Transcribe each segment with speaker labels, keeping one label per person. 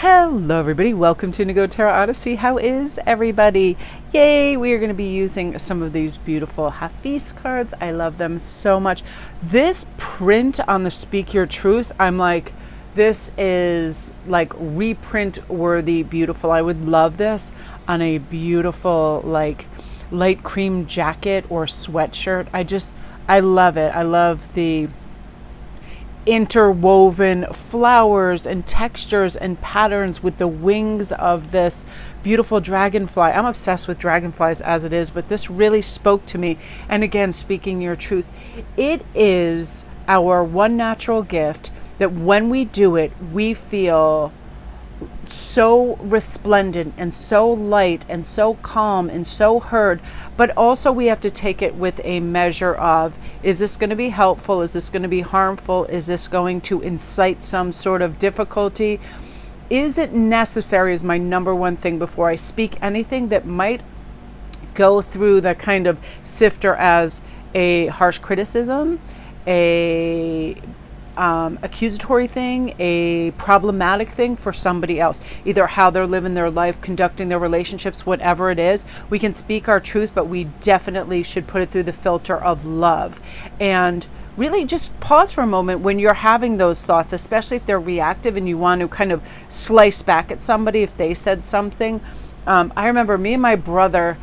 Speaker 1: Hello everybody, welcome to Indigo Tarot Odyssey. How is everybody? Yay, we are going to be using some of these beautiful Hafiz cards. I love them so much. This print on the Speak Your Truth, I'm like, this is like reprint worthy, beautiful. I would love this on a beautiful like light cream jacket or sweatshirt. I love it. I love the interwoven flowers and textures and patterns with the wings of this beautiful dragonfly. I'm obsessed with dragonflies as it is, but this really spoke to me. And again, speaking your truth, it is our one natural gift that when we do it, we feel so resplendent and so light and so calm and so heard. But also we have to take it with a measure of, is this going to be helpful? Is this going to be harmful? Is this going to incite some sort of difficulty? Is it necessary is my number one thing before I speak anything that might go through the kind of sifter as a harsh criticism, a accusatory thing, a problematic thing for somebody else, either how they're living their life, conducting their relationships, whatever it is. We can speak our truth, but we definitely should put it through the filter of love. And really just pause for a moment when you're having those thoughts, especially if they're reactive and you want to kind of slice back at somebody if they said something. I remember me and my brother,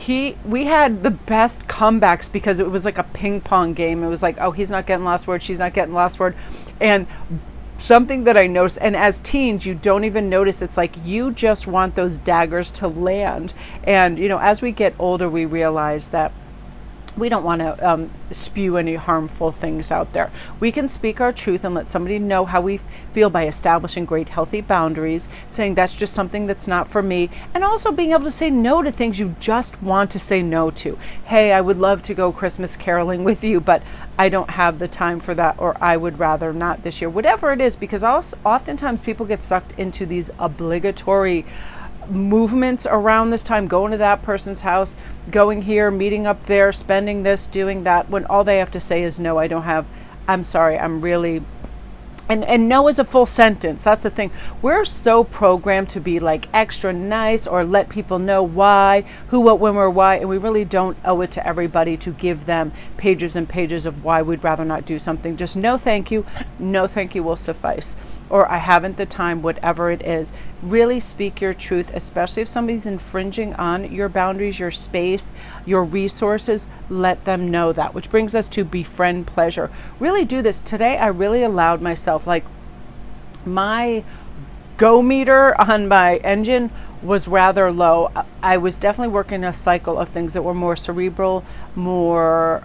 Speaker 1: we had the best comebacks because it was like a ping pong game. It was like, oh, he's not getting last word, she's not getting last word. And something that I noticed, and as teens, you don't even notice, it's like you just want those daggers to land. And, you know, as we get older, we realize that we don't want to spew any harmful things out there. We can speak our truth and let somebody know how we feel by establishing great healthy boundaries, saying that's just something that's not for me, and also being able to say no to things you just want to say no to. Hey, I would love to go Christmas caroling with you, but I don't have the time for that, or I would rather not this year. Whatever it is, because oftentimes people get sucked into these obligatory movements around this time, going to that person's house, going here, meeting up there, spending this, doing that, when all they have to say is no, I don't have, I'm sorry, I'm really, and no is a full sentence. That's the thing. We're so programmed to be like extra nice or let people know why, who, what, when, where, why, and we really don't owe it to everybody to give them pages and pages of why we'd rather not do something. Just no thank you will suffice. Or I haven't the time, whatever it is. Really speak your truth, especially if somebody's infringing on your boundaries, your space, your resources. Let them know that, which brings us to befriend pleasure. Really do this. Today, I really allowed myself, like my go meter on my engine was rather low. I was definitely working a cycle of things that were more cerebral, more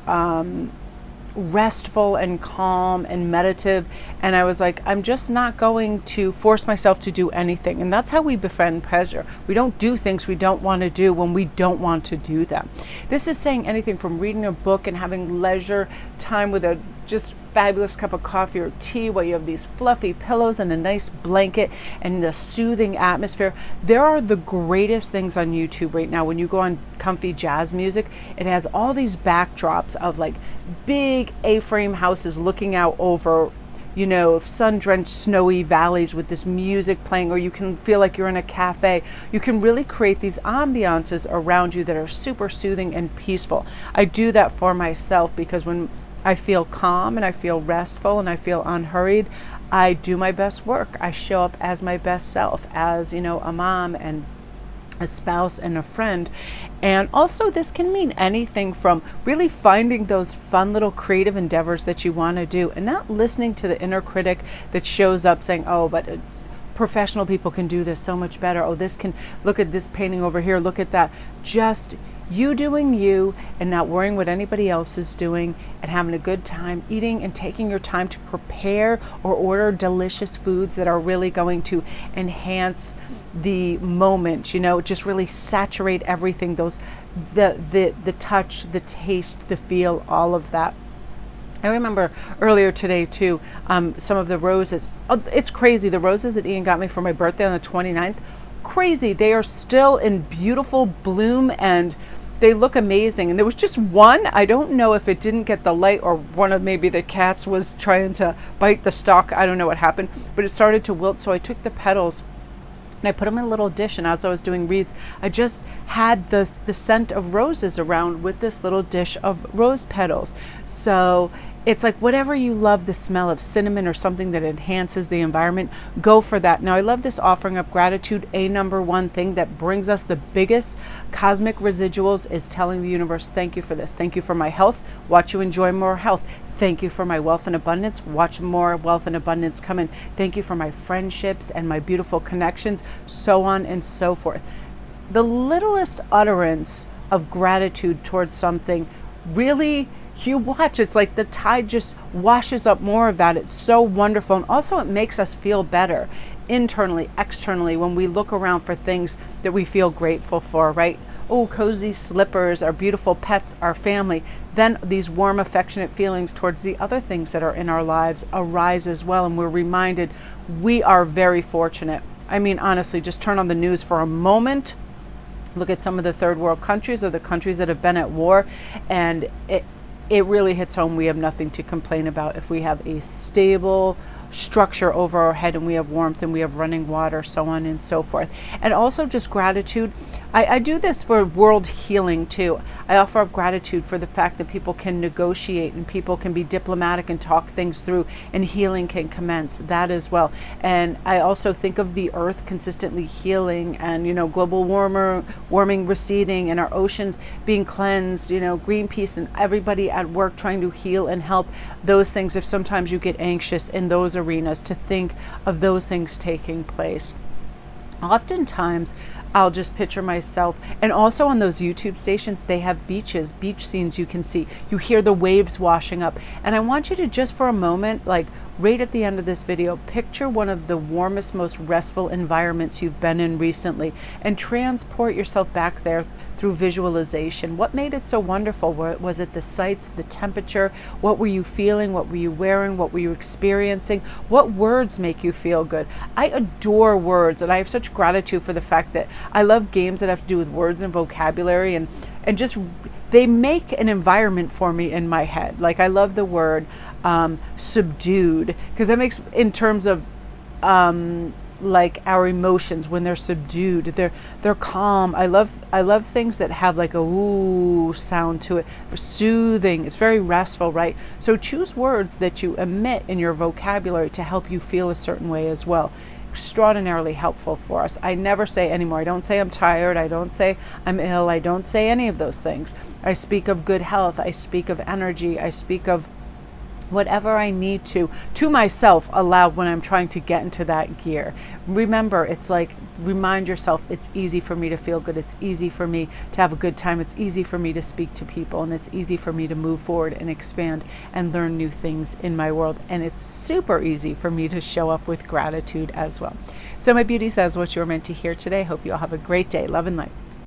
Speaker 1: restful and calm and meditative, and I was like, I'm just not going to force myself to do anything. And that's how we befriend pleasure. We don't do things we don't want to do when we don't want to do them. This is saying anything from reading a book and having leisure time with a just fabulous cup of coffee or tea while you have these fluffy pillows and a nice blanket and the soothing atmosphere. There are the greatest things on YouTube right now. When you go on comfy jazz music, it has all these backdrops of like big A-frame houses looking out over, you know, sun-drenched snowy valleys with this music playing, or you can feel like you're in a cafe. You can really create these ambiances around you that are super soothing and peaceful. I do that for myself because when I feel calm and I feel restful and I feel unhurried, I do my best work. I show up as my best self, as, you know, a mom and a spouse and a friend. And also this can mean anything from really finding those fun little creative endeavors that you want to do and not listening to the inner critic that shows up saying, oh, but professional people can do this so much better. Oh, this can, look at this painting over here, look at that. Just you doing you and not worrying what anybody else is doing and having a good time eating and taking your time to prepare or order delicious foods that are really going to enhance the moment, you know, just really saturate everything, those the touch, the taste, the feel, all of that. I remember earlier today too, some of the roses. Oh, it's crazy. The roses that Ian got me for my birthday on the 29th, crazy. They are still in beautiful bloom and they look amazing. And there was just one, I don't know if it didn't get the light or one of maybe the cats was trying to bite the stalk. I don't know what happened, but it started to wilt. So I took the petals and I put them in a little dish. And as I was doing reads, I just had the scent of roses around with this little dish of rose petals. So it's like whatever you love, the smell of cinnamon or something that enhances the environment, go for that. Now, I love this offering up gratitude. A number one thing that brings us the biggest cosmic residuals is telling the universe, thank you for this. Thank you for my health. Watch you enjoy more health. Thank you for my wealth and abundance. Watch more wealth and abundance come in. Thank you for my friendships and my beautiful connections, so on and so forth. The littlest utterance of gratitude towards something really, you watch, it's like the tide just washes up more of that. It's so wonderful. And also it makes us feel better internally, externally, when we look around for things that we feel grateful for, right? Oh, cozy slippers, our beautiful pets, our family. Then these warm, affectionate feelings towards the other things that are in our lives arise as well. And we're reminded we are very fortunate. I mean, honestly, just turn on the news for a moment. Look at some of the third world countries or the countries that have been at war, and it really hits home. We have nothing to complain about if we have a stable structure over our head, and we have warmth, and we have running water, so on and so forth. And also just gratitude. I do this for world healing too. I offer up gratitude for the fact that people can negotiate and people can be diplomatic and talk things through, and healing can commence, that as well. And I also think of the earth consistently healing, and global warming receding, and our oceans being cleansed, Greenpeace and everybody at work trying to heal and help those things. If sometimes you get anxious in those arenas, to think of those things taking place. Oftentimes I'll just picture myself, and also on those YouTube stations, they have beaches, beach scenes you can see. You hear the waves washing up. And I want you to just for a moment, like right at the end of this video, picture one of the warmest, most restful environments you've been in recently, and transport yourself back there through visualization. What made it so wonderful? Was it the sights, the temperature? What were you feeling? What were you wearing? What were you experiencing? What words make you feel good? I adore words, and I have such gratitude for the fact that I love games that have to do with words and vocabulary, and just they make an environment for me in my head. Like I love the word subdued, because that makes, in terms of like our emotions, when they're subdued, they're calm. I love things that have like a ooh sound to it. Soothing. It's very restful, right? So choose words that you emit in your vocabulary to help you feel a certain way as well. Extraordinarily helpful for us. I never say anymore. I don't say I'm tired. I don't say I'm ill. I don't say any of those things. I speak of good health. I speak of energy. I speak of whatever I need to myself aloud when I'm trying to get into that gear. Remember, it's like, remind yourself, it's easy for me to feel good. It's easy for me to have a good time. It's easy for me to speak to people, and it's easy for me to move forward and expand and learn new things in my world. And it's super easy for me to show up with gratitude as well. So my beauty says what you're meant to hear today. Hope you all have a great day. Love and light.